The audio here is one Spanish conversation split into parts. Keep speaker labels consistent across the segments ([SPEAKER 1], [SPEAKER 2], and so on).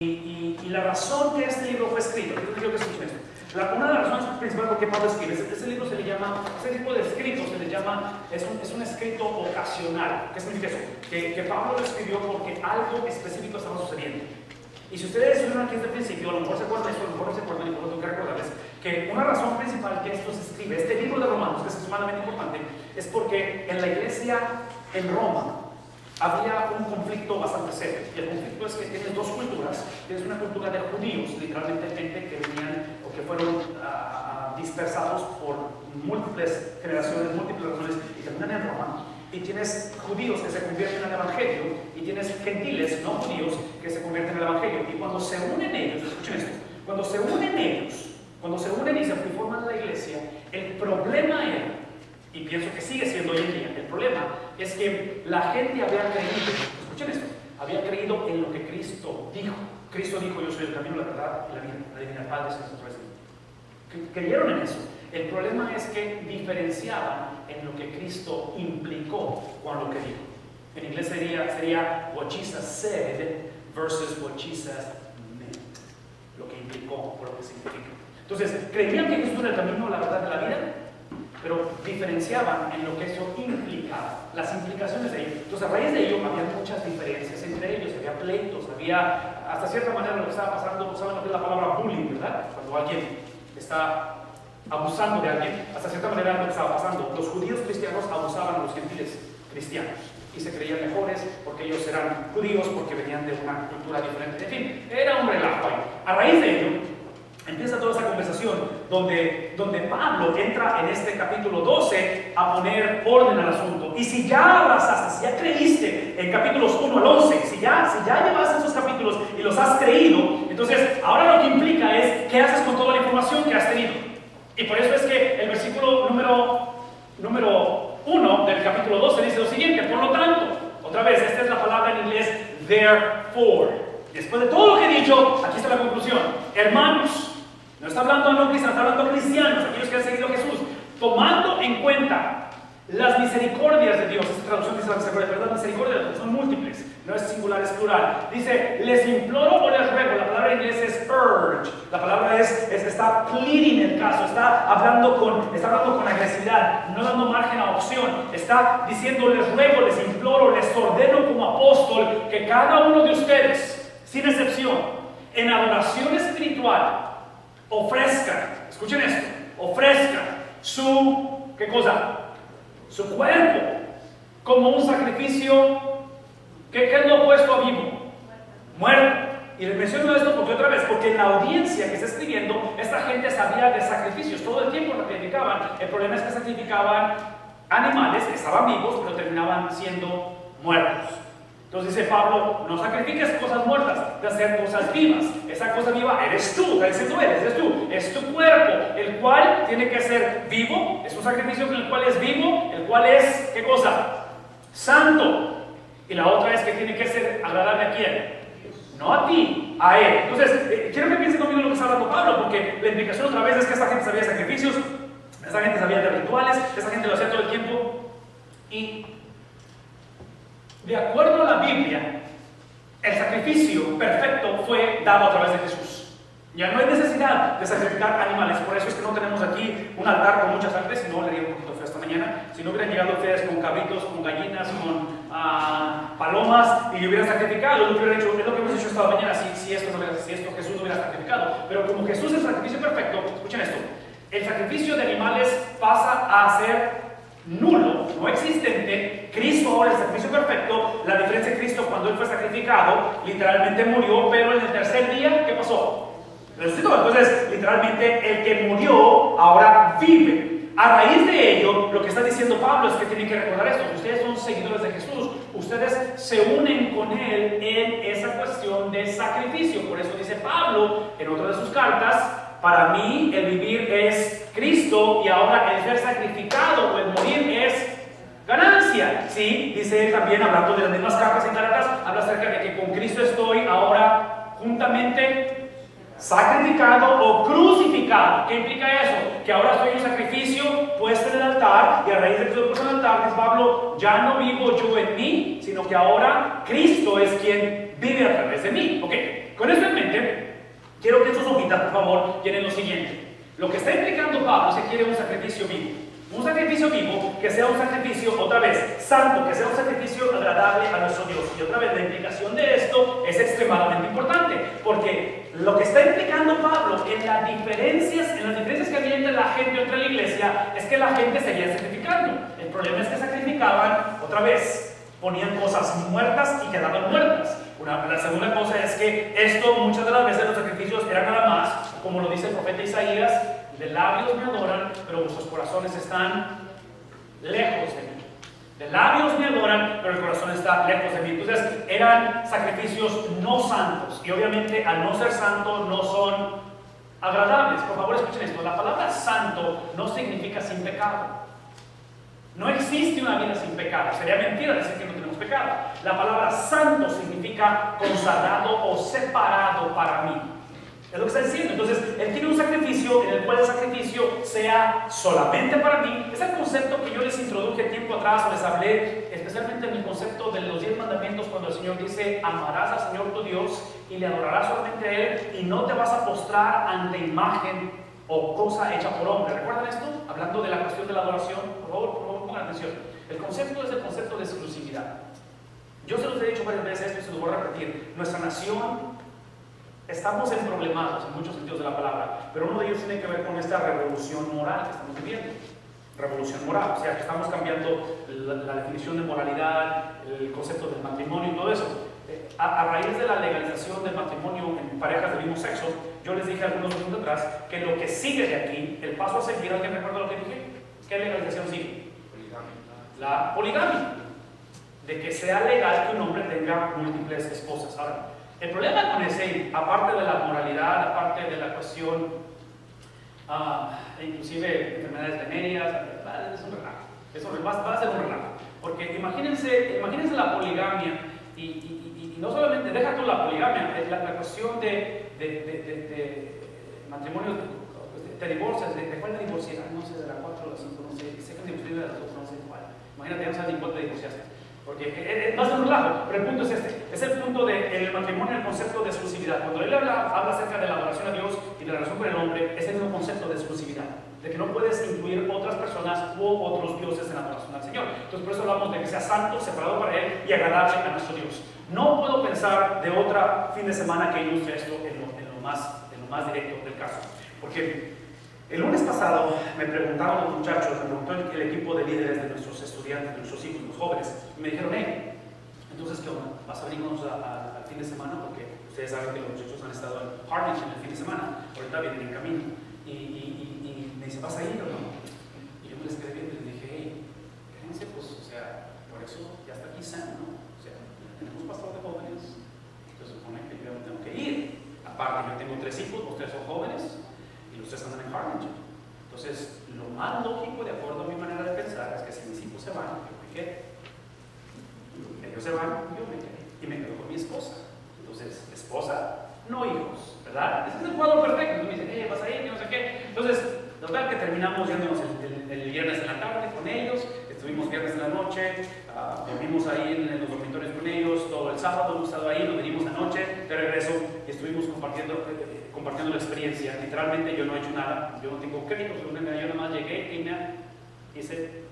[SPEAKER 1] Y la razón que este libro fue escrito, yo quiero que escuchen esto. Una de las razones principales por qué Pablo escribe, este libro se le llama, este tipo de escrito se le llama, es un escrito ocasional. ¿Qué significa eso? Que Pablo lo escribió porque algo específico estaba sucediendo. Y si ustedes estuvieron aquí desde el principio, a lo mejor se acuerdan de eso, a lo mejor no se acuerdan, y por lo tengo que recordarles que una razón principal que esto se escribe, este libro de Romanos, que es sumamente importante, es porque en la iglesia en Roma había un conflicto bastante serio. Y el conflicto es que tienes dos culturas. Tienes una cultura de judíos, literalmente gente que venían o que fueron dispersados por múltiples generaciones, múltiples razones y terminan en Roma. Y tienes judíos que se convierten al evangelio y tienes gentiles no judíos que se convierten al evangelio. Y cuando se unen ellos, escuchen esto, cuando se unen y se forman la iglesia, el problema era, y pienso que sigue siendo hoy en día, el problema es que la gente había creído, escuchen esto, había creído en lo que Cristo dijo. Cristo dijo: yo soy el camino, la verdad y la vida. Nadie viene al Padre sino a través de mí. Creyeron en eso. El problema es que diferenciaban en lo que Cristo implicó con lo que dijo. En inglés sería what Jesus said versus what Jesus meant. Lo que implicó o lo que significa. Entonces, creían que Jesús era el camino, la verdad y la vida, pero diferenciaban en lo que eso implicaba, las implicaciones de ello. Entonces, a raíz de ello, había muchas diferencias entre ellos, había pleitos, había, hasta cierta manera, lo que estaba pasando, saben lo que es la palabra bullying, ¿verdad? Cuando alguien está abusando de alguien, hasta cierta manera lo que estaba pasando. Los judíos cristianos abusaban a los gentiles cristianos y se creían mejores porque ellos eran judíos, porque venían de una cultura diferente. En fin, era un relajo ahí. A raíz de ello, empieza toda esa conversación donde Pablo entra en este capítulo 12 a poner orden al asunto. Y si ya abrazaste, si ya creíste en capítulos 1 al 11, si ya llevaste esos capítulos y los has creído, entonces ahora lo que implica es qué haces con toda la información que has tenido. Y por eso es que el versículo número 1 del capítulo 12 dice lo siguiente: por lo tanto, otra vez, esta es la palabra en inglés therefore. Después de todo lo que he dicho, aquí está la conclusión. Hermanos, no está hablando a no cristianos, está hablando a cristianos, aquellos que han seguido a Jesús, tomando en cuenta las misericordias de Dios. Esta traducción dice la misericordia, pero las misericordias de Dios son múltiples, no es singular, es plural. Dice: les imploro o les ruego. La palabra en inglés es urge. La palabra está pleading el caso, está hablando con agresividad, no dando margen a opción. Está diciendo: les ruego, les imploro, les ordeno como apóstol que cada uno de ustedes, sin excepción, en adoración espiritual, ofrezcan, escuchen esto, ofrezcan su, ¿qué cosa? Su cuerpo como un sacrificio, ¿qué es lo opuesto a vivo? Muerto. Y les menciono esto porque otra vez, porque en la audiencia que está escribiendo, esta gente sabía de sacrificios, todo el tiempo sacrificaban. El problema es que sacrificaban animales que estaban vivos, pero terminaban siendo muertos. Entonces dice Pablo: no sacrifiques cosas muertas, de hacer cosas vivas. Esa cosa viva eres tú, está diciendo él, eres tú, es tu cuerpo, el cual tiene que ser vivo, es un sacrificio con el cual es vivo, el cual es, ¿qué cosa? Santo. Y la otra es que tiene que ser agradable a quién, no a ti, a él. Entonces, quiero que piensen conmigo en lo que está hablando Pablo, porque la implicación otra vez es que esta gente sabía de sacrificios, esta gente sabía de rituales, esta gente lo hacía todo el tiempo. Y de acuerdo a la Biblia, el sacrificio perfecto fue dado a través de Jesús. Ya no hay necesidad de sacrificar animales. Por eso es que no tenemos aquí un altar con mucha sangre. Si no, le diría un poquito feo esta mañana. Si no hubieran llegado ustedes con cabritos, con gallinas, con palomas y hubieran sacrificado, lo hubieran hecho, es lo que hemos hecho esta mañana, si esto Jesús no hubiera sacrificado. Pero como Jesús es el sacrificio perfecto, escuchen esto: el sacrificio de animales pasa a ser nulo, no existente. Cristo ahora es el sacrificio perfecto. La diferencia de Cristo, cuando Él fue sacrificado, literalmente murió, pero en el tercer día, ¿qué pasó? Resucitó. Entonces, literalmente, el que murió ahora vive. A raíz de ello, lo que está diciendo Pablo es que tienen que recordar esto: ustedes son seguidores de Jesús, ustedes se unen con Él en esa cuestión de sacrificio. Por eso dice Pablo en otra de sus cartas: para mí el vivir es Cristo y ahora el ser sacrificado o el morir es ganancia. Sí, dice él también, hablando de las mismas cartas en Gálatas, habla acerca de que con Cristo estoy ahora juntamente sacrificado o crucificado. ¿Qué implica eso? Que ahora soy un sacrificio puesto en el altar, y a raíz de que estoy puesto en el altar, dice Pablo, ya no vivo yo en mí, sino que ahora Cristo es quien vive a través de mí. Ok, con esto en notitas, por favor, tienen lo siguiente. Lo que está implicando Pablo es que quiere un sacrificio vivo. Un sacrificio vivo que sea un sacrificio, otra vez, santo, que sea un sacrificio agradable a nuestro Dios. Y otra vez, la implicación de esto es extremadamente importante, porque lo que está implicando Pablo en las diferencias que había entre la gente o entre la iglesia, es que la gente seguía sacrificando. El problema es que sacrificaban, otra vez, ponían cosas muertas y quedaban muertas. La segunda cosa es que esto, muchas de las veces los sacrificios eran nada más, como lo dice el profeta Isaías: de labios me adoran, pero vuestros corazones están lejos de mí. De labios me adoran, pero el corazón está lejos de mí. Entonces, eran sacrificios no santos. Y obviamente, al no ser santo, no son agradables. Por favor, escuchen esto. La palabra santo no significa sin pecado. No existe una vida sin pecado. Sería mentira decir que no tenemos pecado. La palabra santo significa consagrado o separado para mí. Es lo que está diciendo. Entonces, Él tiene un sacrificio en el cual el sacrificio sea solamente para mí. Es el concepto que yo les introduje tiempo atrás, les hablé especialmente en el concepto de los 10 mandamientos, cuando el Señor dice: amarás al Señor tu Dios y le adorarás solamente a Él, y no te vas a postrar ante imagen o cosa hecha por hombre. ¿Recuerdan esto? Hablando de la cuestión de la adoración. Por favor, pongan atención. El concepto es el concepto de exclusividad. Yo se los he dicho varias veces esto y se los voy a repetir. Nuestra nación, estamos emproblemados en muchos sentidos de la palabra, pero uno de ellos tiene que ver con esta revolución moral que estamos viviendo. Revolución moral, o sea, que estamos cambiando la definición de moralidad, el concepto del matrimonio y todo eso. A raíz de la legalización del matrimonio en parejas del mismo sexo, yo les dije algunos minutos atrás que lo que sigue de aquí, el paso a seguir, ¿alguien recuerda lo que dije? ¿Qué legalización sigue? La poligamia. De que sea legal que un hombre tenga múltiples esposas. Ahora, el problema con ese, aparte de la moralidad, aparte de la cuestión, inclusive enfermedades venéreas, es un relajo. Va a ser un relajo. Porque imagínense la poligamia y no solamente, deja tú la poligamia, la cuestión de matrimonios, te divorcias, ¿de cuál te divorcias? No sé, de la 4 o la 5, no sé, sé que te divorcias de las 2, no sé cuál. Imagínate, ya no sabes ni cuál te divorciaste. Porque va a ser un relajo, pero el punto es este. Es el punto del matrimonio, el concepto de exclusividad. Cuando él habla acerca de la adoración a Dios y de la relación con el hombre, es el mismo concepto de exclusividad, de que no puedes incluir otras personas u otros dioses en la adoración al Señor. Entonces, por eso hablamos de que sea santo, separado para Él y agradable a nuestro Dios. No puedo pensar de otro fin de semana que ilustre esto en lo más directo del caso. Porque el lunes pasado me preguntaron los muchachos, me preguntó el equipo de líderes de nuestros estudiantes, de nuestros hijos, los jóvenes, y me dijeron: hey, entonces, ¿qué onda? ¿Vas a venirnos al fin de semana? Porque ustedes saben que los muchachos han estado en Harlingen el fin de semana, ahorita vienen en camino. Y me dice: ¿vas a ir o no? Y yo me les quedé viendo y les dije: hey, fíjense, pues, o sea, por eso ya está aquí Sam, ¿no? O sea, tenemos pastor de jóvenes, entonces supone que yo no tengo que ir. Aparte, yo tengo 3 hijos, ustedes son jóvenes, y ustedes andan en Harlingen. Entonces, lo más lógico, de acuerdo a mi manera de pensar, es que si mis hijos se van, yo me quedo. Ellos se van, yo me quedo. Y me quedo con mi esposa. Entonces, esposa, no hijos, ¿verdad? Ese es el cuadro perfecto. Entonces me dicen: vas a ir, no sé qué. Entonces, total que terminamos yéndonos el viernes en la tarde con ellos. Estuvimos viernes en la noche, dormimos ahí en los dormitorios con ellos. Todo el sábado hemos estado ahí, nos venimos anoche, de regreso, y estuvimos compartiendo la experiencia. Literalmente yo no he hecho nada, yo no tengo crédito, yo nada más llegué y me hice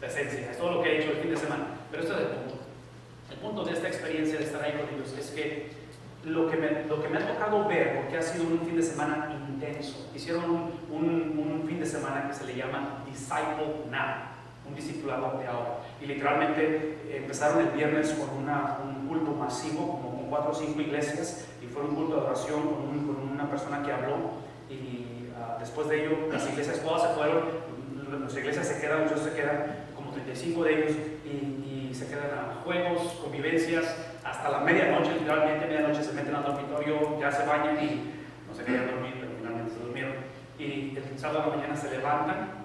[SPEAKER 1] presencia. Es todo lo que he hecho el fin de semana. Pero este es el punto. El punto de esta experiencia de estar ahí con ellos es que lo que me ha tocado ver, porque ha sido un fin de semana intenso. Hicieron un fin de semana que se le llama Disciple Now, un discipulado de ahora. Y literalmente empezaron el viernes con un culto masivo, como con 4 o 5 iglesias, y fue un culto de adoración con una persona que habló. Y después de ello, las iglesias todas se fueron, las iglesias se quedan, muchos se quedan, como 35 de ellos, y se quedan a juegos, convivencias, hasta la medianoche, literalmente medianoche se meten al dormitorio, ya se bañan y no se querían dormir, pero finalmente se durmieron. Y el sábado a la mañana se levantan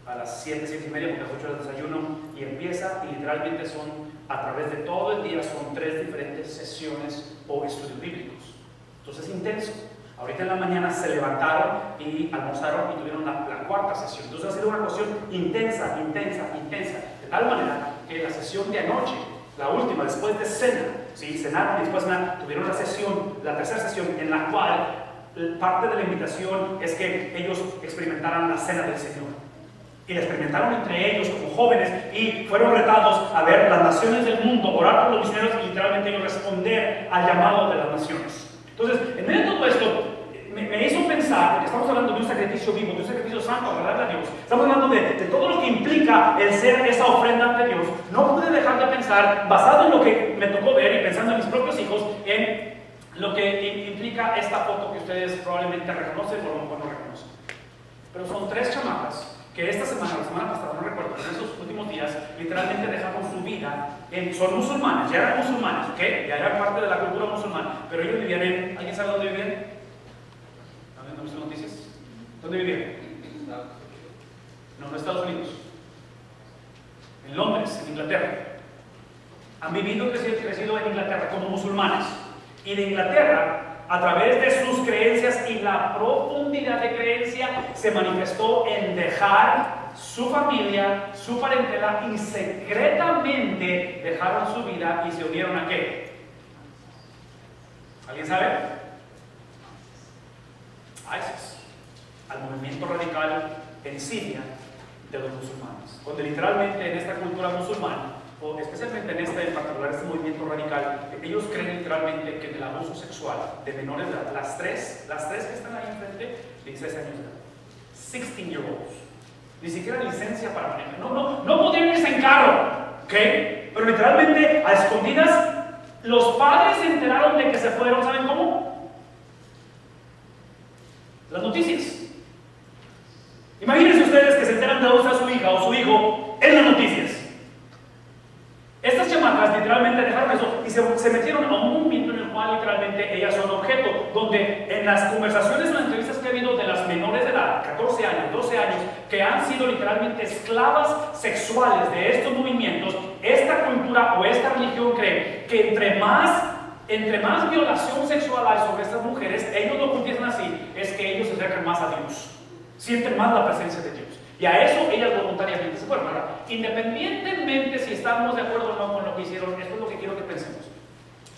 [SPEAKER 1] a las 7, 7 y media, porque a las 8 del desayuno, y empieza, y literalmente son, a través de todo el día, son 3 diferentes sesiones o estudios bíblicos. Entonces es intenso. Ahorita en la mañana se levantaron y almorzaron y tuvieron la 4ª sesión. Entonces ha sido una cuestión intensa, de tal manera que la sesión de anoche, la última, después de cena, ¿sí? Cenaron y después tuvieron la 3ª sesión, en la cual parte de la invitación es que ellos experimentaran la cena del Señor. Y la experimentaron entre ellos como jóvenes y fueron retados a ver las naciones del mundo, orar por los misioneros y literalmente ellos responder al llamado de las naciones. Entonces, en medio de todo esto, me hizo pensar, porque estamos hablando de un sacrificio vivo, de un sacrificio santo, agradable a Dios. Estamos hablando de todo lo que implica el ser esa ofrenda ante Dios. No pude dejar de pensar, basado en lo que me tocó ver y pensando en mis propios hijos, en lo que implica esta foto que ustedes probablemente reconocen o a lo mejor no reconocen. Pero son 3 chamacas que esta semana, la semana pasada, no recuerdo, pero en esos últimos días, literalmente dejaron su vida son musulmanes, ya eran musulmanes, ¿ok? Ya eran parte de la cultura musulmana, pero ellos vivían en, ¿alguien sabe dónde vivían? ¿No visto noticias? ¿Dónde vivían? No, en Estados Unidos. En Londres, en Inglaterra. Han vivido y crecido en Inglaterra como musulmanes. Y de Inglaterra, a través de sus creencias y la profundidad de creencia, se manifestó en dejar su familia, su parentela y secretamente dejaron su vida y se unieron a ¿qué? ¿Alguien sabe? A ISIS, al movimiento radical en Siria de los musulmanes, donde literalmente en esta cultura musulmana, o especialmente en este en particular, este movimiento radical, ellos creen literalmente que en el abuso sexual de menores de edad, las tres que están ahí enfrente, 16 años de edad, 16-year-olds, ni siquiera licencia para manejar, no podían irse en carro, ¿ok? Pero literalmente a escondidas, los padres se enteraron de que se fueron, ¿saben cómo? Las noticias. Imagínense ustedes que se enteran de dónde está su hija o su hijo en las noticias. Estas chamacas literalmente dejaron eso y se metieron a un movimiento en el cual literalmente ellas son objeto, donde en las conversaciones o en las entrevistas que ha habido de las menores de edad, 14 años, 12 años, que han sido literalmente esclavas sexuales de estos movimientos, esta cultura o esta religión cree que entre más violación sexual hay sobre estas mujeres, ellos lo confiesan así, es que ellos se acercan más a Dios, sienten más la presencia de Dios. Y a eso ellas voluntariamente se fueron, ¿verdad? Independientemente si estamos de acuerdo o no con lo que hicieron, esto es lo que quiero que pensemos.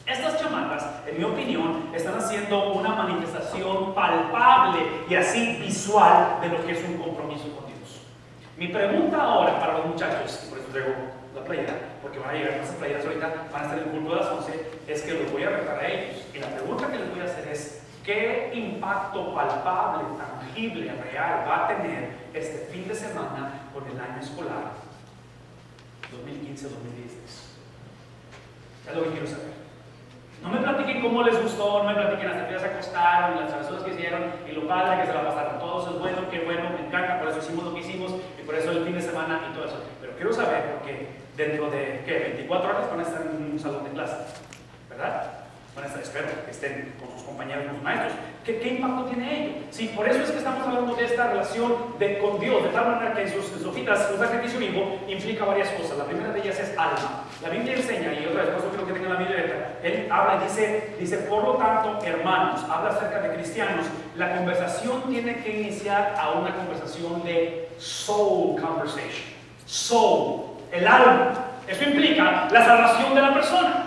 [SPEAKER 1] Estas chamacas, en mi opinión, están haciendo una manifestación palpable y así visual de lo que es un compromiso con Dios. Mi pregunta ahora para los muchachos, y por eso traigo la playera, porque van a llegar esas playeras ahorita, van a estar en el culto de las 11, es que los voy a retar a ellos. Y la pregunta que les voy a hacer es, ¿qué impacto palpable, tangible, real va a tener este fin de semana con el año escolar 2015-2016? Es lo que quiero saber. No me platiquen cómo les gustó, no me platiquen hasta que se acostaron, las travesuras que hicieron y lo padre que se la pasaron todos. Es bueno, qué bueno, me encanta, por eso hicimos lo que hicimos y por eso el fin de semana y todo eso. Pero quiero saber porque dentro de, ¿qué? 24 horas van a estar en un salón de clase, ¿verdad? Van a estar, espero que estén con sus compañeros, con sus maestros. ¿Qué impacto tiene ello? Sí, por eso es que estamos hablando de esta relación con Dios, de tal manera que en sus hojitas, un sacrificio vivo implica varias cosas. La primera de ellas es alma. La Biblia enseña, y otra vez, por eso quiero que tengan la Biblia, él habla y dice, por lo tanto, hermanos, habla acerca de cristianos. La conversación tiene que iniciar a una conversación de soul conversation. Soul, el alma. Eso implica la salvación de la persona.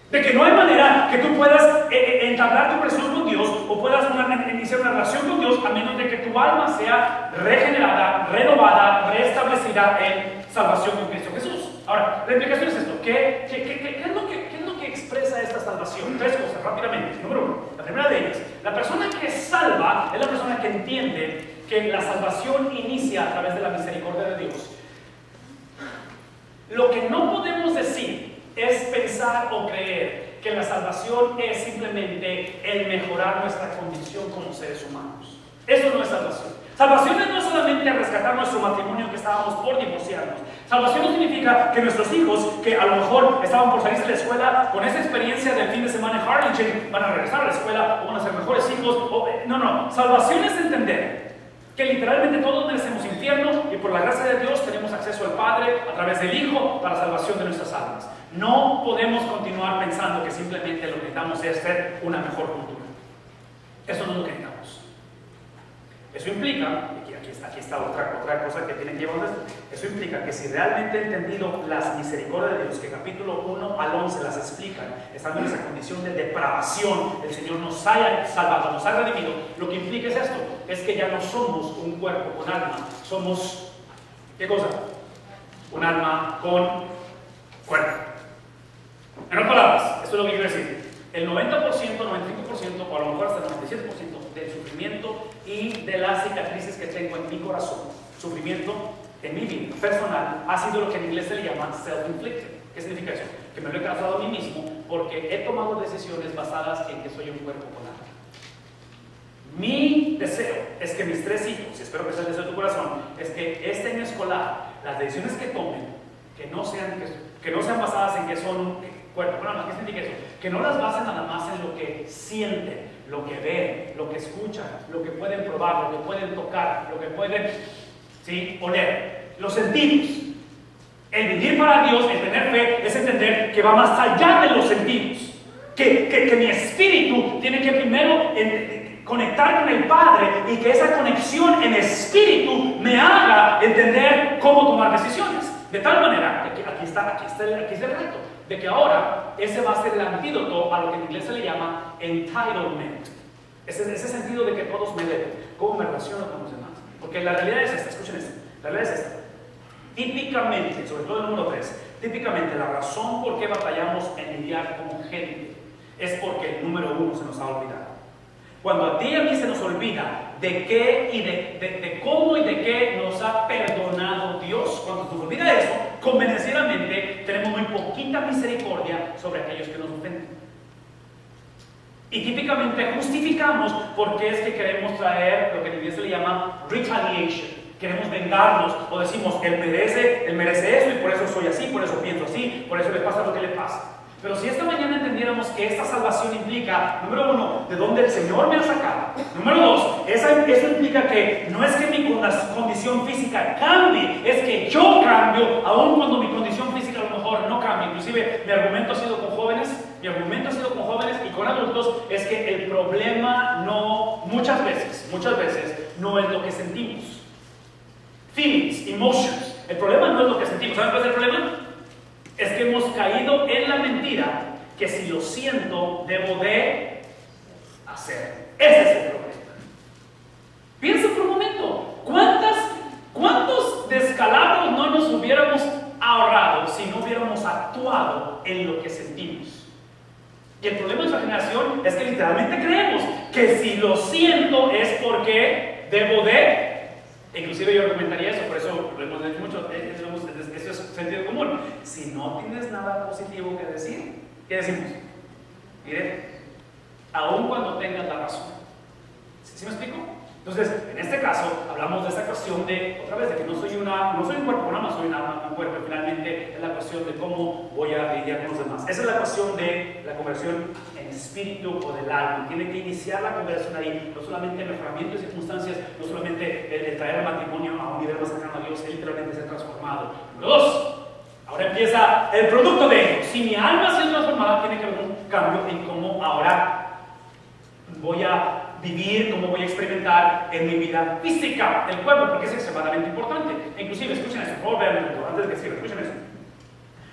[SPEAKER 1] De que no hay manera que tú puedas entablar tu relación con Dios o puedas iniciar una relación con Dios a menos de que tu alma sea regenerada, renovada, restablecida en salvación con Cristo Jesús. Ahora, la implicación es esto. ¿Qué es lo que expresa esta salvación? 3 cosas, rápidamente. Número 1, la primera de ellas, la persona que es salva es la persona que entiende que la salvación inicia a través de la misericordia de Dios. Lo que no podemos decir es pensar o creer que la salvación es simplemente el mejorar nuestra condición como seres humanos. Eso no es salvación. Salvación no es solamente rescatar nuestro matrimonio que estábamos por divorciarnos. Salvación no significa que nuestros hijos, que a lo mejor estaban por salir de la escuela, con esa experiencia del fin de semana en Harlingen, van a regresar a la escuela o van a ser mejores hijos. No. Salvación es entender que literalmente todos merecemos infierno y por la gracia de Dios tenemos acceso al Padre a través del Hijo para la salvación de nuestras almas. No podemos continuar pensando que simplemente lo que necesitamos es ser una mejor cultura. Eso no es lo que necesitamos. Eso implica, y aquí aquí está otra cosa que tienen que llevar. Eso implica que si realmente he entendido las misericordias de Dios, que capítulo 1 al 11 las explican, estando en esa condición de depravación, el Señor nos haya salvado, nos ha redimido, lo que implica es esto, es que ya no somos un cuerpo con alma, somos, ¿qué cosa? Un alma con cuerpo. En otras palabras, esto es lo que quiero decir. El 90%, 95% o a lo mejor hasta el 97% del sufrimiento y de las cicatrices que tengo en mi corazón, sufrimiento en mi vida personal, ha sido lo que en inglés se le llama self-inflicted. ¿Qué significa eso? Que me lo he causado a mí mismo porque he tomado decisiones basadas en que soy un cuerpo con alma. Mi deseo es que mis 3 hijos, y espero que sea el deseo de tu corazón, es que este año escolar, las decisiones que tomen, que no sean basadas en que son cuerpo, bueno, ¿qué significa eso? Que no las basen nada más en lo que sienten, lo que ven, lo que escuchan, lo que pueden probar, lo que pueden tocar, lo que pueden, ¿sí?, oler. Los sentidos. El vivir para Dios, el tener fe, es entender que va más allá de los sentidos. Que mi espíritu tiene que primero conectar con el Padre y que esa conexión en espíritu me haga entender cómo tomar decisiones. De tal manera que aquí está el reto. De que ahora ese va a ser el antídoto a lo que en inglés se le llama entitlement. Ese sentido de que todos me deben. ¿Cómo me relaciono con los demás? Porque la realidad es esta, escuchen esto. La realidad es esta. Típicamente, sobre todo el número 3, típicamente la razón por qué batallamos en lidiar con gente es porque el número 1 se nos ha olvidado. Cuando a ti y a mí se nos olvida de qué y de cómo y de qué nos ha perdonado Dios, cuando se nos olvida eso, convenencieramente tenemos muy poquita misericordia sobre aquellos que nos ofenden. Y típicamente justificamos porque es que queremos traer lo que en inglés se le llama retaliation. Queremos vengarnos o decimos, él merece eso y por eso soy así, por eso pienso así, por eso le pasa lo que le pasa. Pero si esta mañana entendiéramos que esta salvación implica, número 1, de dónde el Señor me ha sacado. Número 2, eso implica que no es que mi condición física cambie, es que yo cambio, aun cuando mi condición física a lo mejor no cambie. Inclusive mi argumento ha sido con jóvenes y con adultos, es que el problema muchas veces, no es lo que sentimos. Feelings, emotions. El problema no es lo que sentimos. ¿Saben cuál es el problema? Es que hemos caído en la mentira que si lo siento, debo de hacer. Ese es el problema. Piensa por un momento, ¿cuántos descalabros no nos hubiéramos ahorrado si no hubiéramos actuado en lo que sentimos? Y el problema de nuestra generación es que literalmente creemos que si lo siento es porque debo de... Inclusive yo argumentaría eso, por eso lo hemos dicho mucho, eso es sentido común. Si no tienes nada positivo que decir, ¿qué decimos? Mire, aun cuando tengas la razón. ¿Sí me explico? Entonces, en este caso, hablamos de esta cuestión de, otra vez, de que no soy un cuerpo con alma, soy un cuerpo. Finalmente, es la cuestión de cómo voy a lidiar con los demás. Esa es la cuestión de la conversión en espíritu o del alma. Tiene que iniciar la conversión ahí, no solamente en mejoramiento de circunstancias, no solamente el traer el matrimonio a un nivel más cercano a Dios, es literalmente ser transformado. Número 2, ahora empieza el producto de ello. Si mi alma se ha transformada, tiene que haber un cambio en cómo ahora voy a vivir, cómo voy a experimentar en mi vida física del cuerpo, porque es extremadamente importante. Inclusive, escuchen esto, por favor, vean antes de que siga, escuchen esto.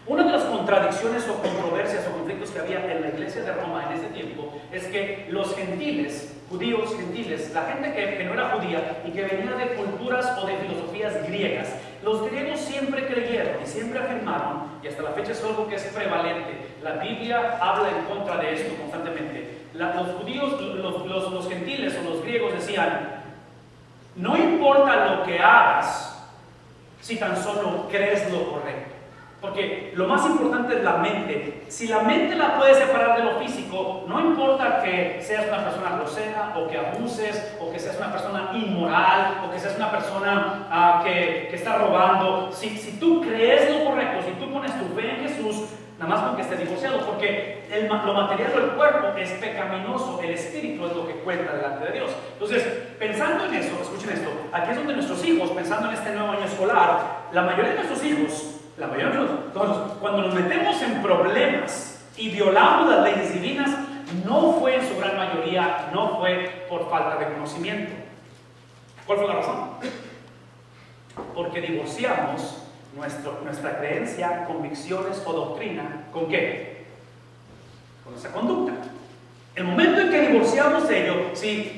[SPEAKER 1] Una de las contradicciones o controversias o conflictos que había en la iglesia de Roma en ese tiempo es que los gentiles, judíos gentiles, la gente que no era judía y que venía de culturas o de filosofías griegas, los griegos siempre creyeron y siempre afirmaron, y hasta la fecha es algo que es prevalente, la Biblia habla en contra de esto constantemente. Los judíos, los gentiles o los griegos decían, no importa lo que hagas si tan solo crees lo correcto. Porque lo más importante es la mente. Si la mente la puedes separar de lo físico, no importa que seas una persona grosera, o que abuses, o que seas una persona inmoral, o que seas una persona que está robando. Si tú crees lo correcto, si tú pones tu fe en Jesús, nada más con que estés divorciado, porque lo material del cuerpo es pecaminoso, el espíritu es lo que cuenta delante de Dios. Entonces, pensando en eso, escuchen esto, aquí es donde nuestros hijos, pensando en este nuevo año escolar, la mayoría de nuestros hijos, todos, cuando nos metemos en problemas y violamos las leyes divinas, no fue en su gran mayoría, no fue por falta de conocimiento. ¿Cuál fue la razón? Porque divorciamos nuestra creencia, convicciones o doctrina, ¿con qué? Con nuestra conducta. El momento en que divorciamos ello, si